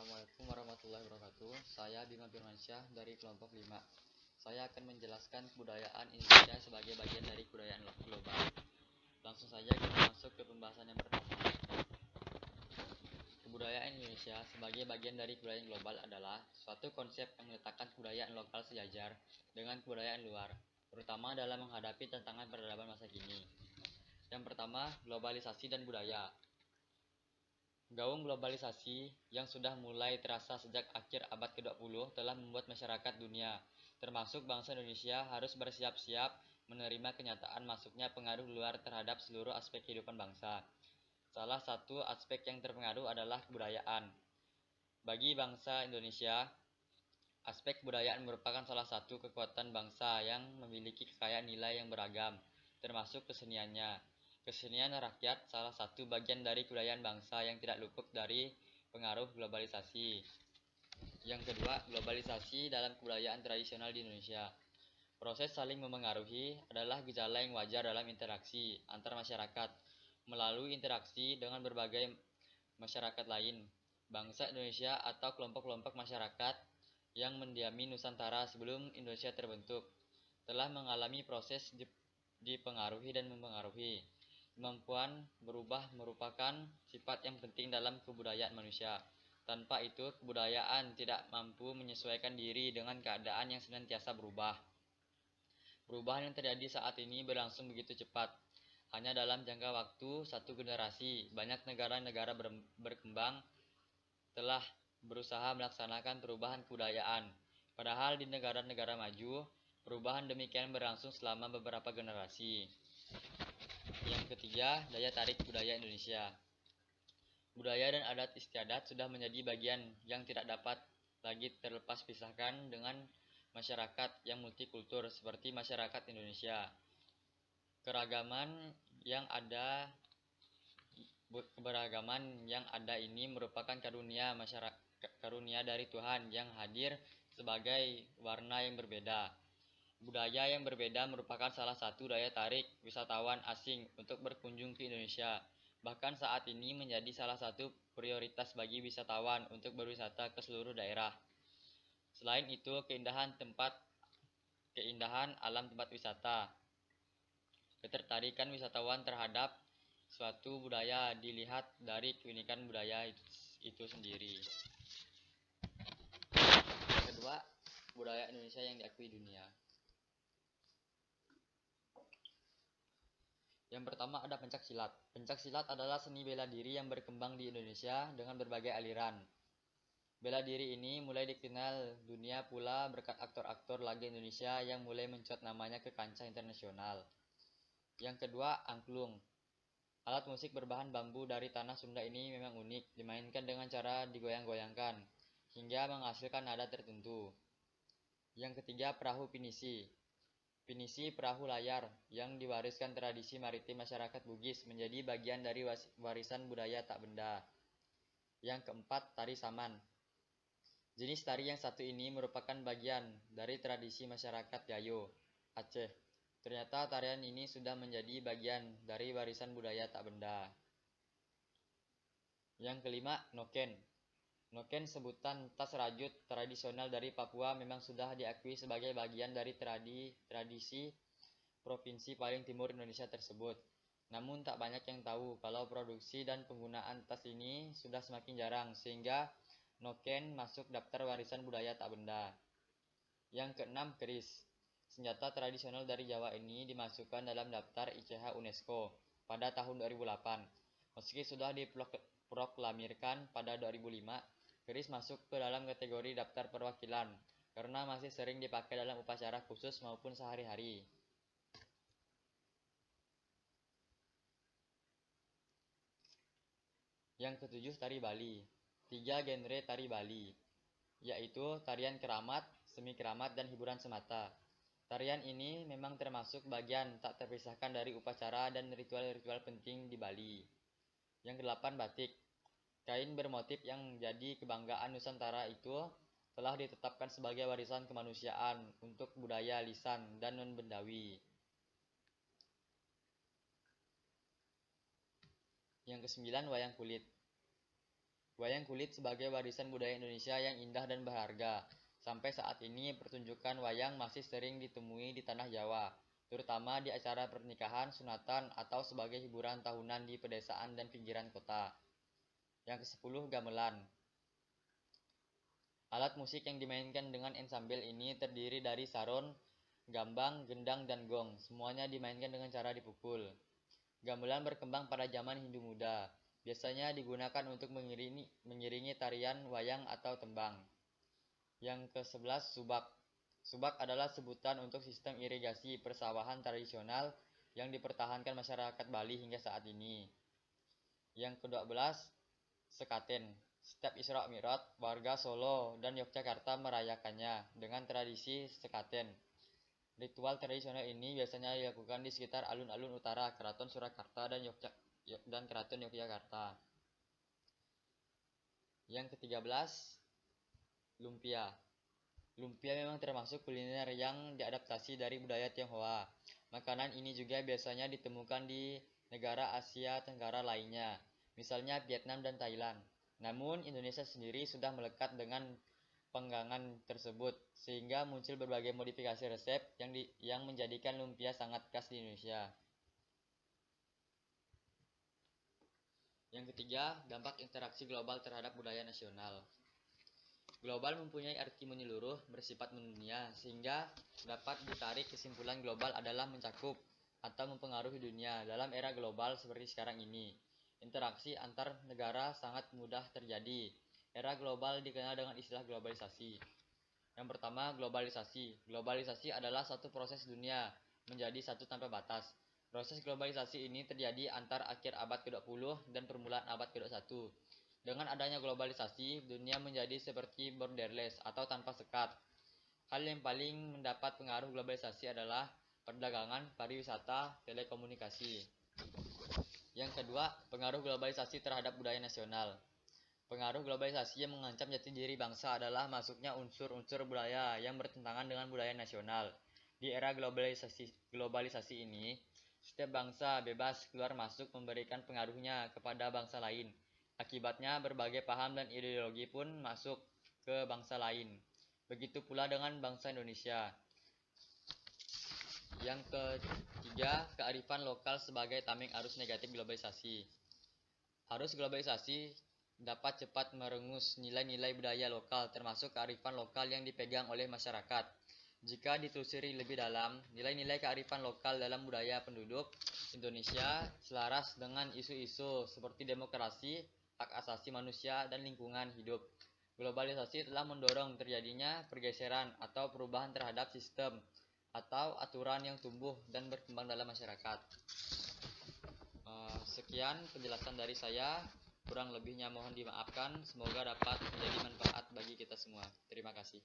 Assalamualaikum warahmatullahi wabarakatuh. Saya Bima Firmansyah dari kelompok 5. Saya akan menjelaskan kebudayaan Indonesia sebagai bagian dari kebudayaan global. Langsung saja kita masuk ke pembahasan yang pertama. Kebudayaan Indonesia sebagai bagian dari kebudayaan global adalah suatu konsep yang meletakkan kebudayaan lokal sejajar dengan kebudayaan luar, terutama dalam menghadapi tantangan peradaban masa kini. Yang pertama, globalisasi dan budaya. Gaung globalisasi yang sudah mulai terasa sejak akhir abad ke-20 telah membuat masyarakat dunia, termasuk bangsa Indonesia, harus bersiap-siap menerima kenyataan masuknya pengaruh luar terhadap seluruh aspek kehidupan bangsa. Salah satu aspek yang terpengaruh adalah kebudayaan. Bagi bangsa Indonesia, aspek kebudayaan merupakan salah satu kekuatan bangsa yang memiliki kekayaan nilai yang beragam, termasuk keseniannya. Kesenian rakyat salah satu bagian dari kebudayaan bangsa yang tidak luput dari pengaruh globalisasi. Yang kedua, globalisasi dalam kebudayaan tradisional di Indonesia. Proses saling memengaruhi adalah gejala yang wajar dalam interaksi antar masyarakat. Melalui interaksi dengan berbagai masyarakat lain, bangsa Indonesia atau kelompok-kelompok masyarakat yang mendiami Nusantara sebelum Indonesia terbentuk telah mengalami proses dipengaruhi dan mempengaruhi. Kemampuan berubah merupakan sifat yang penting dalam kebudayaan manusia. Tanpa itu, kebudayaan tidak mampu menyesuaikan diri dengan keadaan yang senantiasa berubah. Perubahan yang terjadi saat ini berlangsung begitu cepat. Hanya dalam jangka waktu satu generasi, banyak negara-negara berkembang telah berusaha melaksanakan perubahan kebudayaan. Padahal di negara-negara maju, perubahan demikian berlangsung selama beberapa generasi. Yang ketiga, daya tarik budaya Indonesia. Budaya dan adat istiadat sudah menjadi bagian yang tidak dapat lagi terlepas pisahkan dengan masyarakat yang multikultur seperti masyarakat Indonesia. Keberagaman yang ada ini merupakan karunia dari Tuhan yang hadir sebagai warna yang berbeda. Budaya yang berbeda merupakan salah satu daya tarik wisatawan asing untuk berkunjung ke Indonesia. Bahkan saat ini menjadi salah satu prioritas bagi wisatawan untuk berwisata ke seluruh daerah. Selain itu, keindahan alam tempat wisata. Ketertarikan wisatawan terhadap suatu budaya dilihat dari keunikan budaya itu sendiri. Yang kedua, budaya Indonesia yang diakui dunia. Yang pertama ada pencaksilat. Pencaksilat adalah seni bela diri yang berkembang di Indonesia dengan berbagai aliran. Bela diri ini mulai dikenal dunia pula berkat aktor-aktor laga Indonesia yang mulai mencuat namanya ke kancah internasional. Yang kedua, angklung. Alat musik berbahan bambu dari tanah Sunda ini memang unik, dimainkan dengan cara digoyang-goyangkan hingga menghasilkan nada tertentu. Yang ketiga, perahu pinisi. Pinisi perahu layar yang diwariskan tradisi maritim masyarakat Bugis menjadi bagian dari warisan budaya tak benda. Yang keempat, tari saman. Jenis tari yang satu ini merupakan bagian dari tradisi masyarakat Gayo, Aceh. Ternyata tarian ini sudah menjadi bagian dari warisan budaya tak benda. Yang kelima, noken. Noken, sebutan tas rajut tradisional dari Papua, memang sudah diakui sebagai bagian dari tradisi provinsi paling timur Indonesia tersebut. Namun tak banyak yang tahu kalau produksi dan penggunaan tas ini sudah semakin jarang, sehingga noken masuk daftar warisan budaya tak benda. Yang keenam, keris. Senjata tradisional dari Jawa ini dimasukkan dalam daftar ICH UNESCO pada tahun 2008. Meski sudah diproklamirkan pada 2005, keris masuk ke dalam kategori daftar perwakilan karena masih sering dipakai dalam upacara khusus maupun sehari-hari. Yang ketujuh, tari Bali. 3 genre tari Bali, yaitu tarian keramat, semi keramat, dan hiburan semata. Tarian ini memang termasuk bagian tak terpisahkan dari upacara dan ritual-ritual penting di Bali. Yang kedelapan, batik. Kain bermotif yang jadi kebanggaan Nusantara itu telah ditetapkan sebagai warisan kemanusiaan untuk budaya lisan dan non-bendawi. Yang kesembilan, wayang kulit. Wayang kulit sebagai warisan budaya Indonesia yang indah dan berharga. Sampai saat ini, pertunjukan wayang masih sering ditemui di tanah Jawa, terutama di acara pernikahan, sunatan, atau sebagai hiburan tahunan di pedesaan dan pinggiran kota. Yang ke-10, gamelan. Alat musik yang dimainkan dengan ensamble ini terdiri dari saron, gambang, gendang, dan gong. Semuanya dimainkan dengan cara dipukul. Gamelan berkembang pada zaman Hindu muda. Biasanya digunakan untuk mengiringi tarian wayang atau tembang. Yang ke-11, subak. Subak adalah sebutan untuk sistem irigasi persawahan tradisional yang dipertahankan masyarakat Bali hingga saat ini. Yang ke-12, sekaten. Setiap Isra Mi'raj, warga Solo dan Yogyakarta merayakannya dengan tradisi sekaten. Ritual tradisional ini biasanya dilakukan di sekitar alun-alun utara Keraton Surakarta dan Keraton Yogyakarta. Yang ke-13, lumpia. Lumpia memang termasuk kuliner yang diadaptasi dari budaya Tionghoa. Makanan ini juga biasanya ditemukan di negara Asia Tenggara lainnya, misalnya Vietnam dan Thailand. Namun, Indonesia sendiri sudah melekat dengan penggangan tersebut, sehingga muncul berbagai modifikasi resep yang menjadikan lumpia sangat khas di Indonesia. Yang ketiga, dampak interaksi global terhadap budaya nasional. Global mempunyai arti menyeluruh, bersifat mendunia, sehingga dapat ditarik kesimpulan global adalah mencakup atau mempengaruhi dunia. Dalam era global seperti sekarang ini, interaksi antar negara sangat mudah terjadi. Era global dikenal dengan istilah globalisasi. Yang pertama, globalisasi. Globalisasi adalah suatu proses dunia menjadi satu tanpa batas. Proses globalisasi ini terjadi antar akhir abad ke-20 dan permulaan abad ke-21. Dengan adanya globalisasi, dunia menjadi seperti borderless atau tanpa sekat. Hal yang paling mendapat pengaruh globalisasi adalah perdagangan, pariwisata, telekomunikasi. Yang kedua, pengaruh globalisasi terhadap budaya nasional. Pengaruh globalisasi yang mengancam jati diri bangsa adalah masuknya unsur-unsur budaya yang bertentangan dengan budaya nasional. Di era globalisasi ini, setiap bangsa bebas keluar masuk memberikan pengaruhnya kepada bangsa lain. Akibatnya berbagai paham dan ideologi pun masuk ke bangsa lain. Begitu pula dengan bangsa Indonesia. Yang ketiga, kearifan lokal sebagai tameng arus negatif globalisasi. Arus globalisasi dapat cepat merengus nilai-nilai budaya lokal, termasuk kearifan lokal yang dipegang oleh masyarakat. Jika ditelusuri lebih dalam, nilai-nilai kearifan lokal dalam budaya penduduk Indonesia selaras dengan isu-isu seperti demokrasi, hak asasi manusia, dan lingkungan hidup. Globalisasi telah mendorong terjadinya pergeseran atau perubahan terhadap sistem atau aturan yang tumbuh dan berkembang dalam masyarakat. Sekian penjelasan dari saya. Kurang lebihnya mohon dimaafkan. Semoga dapat menjadi manfaat bagi kita semua. Terima kasih.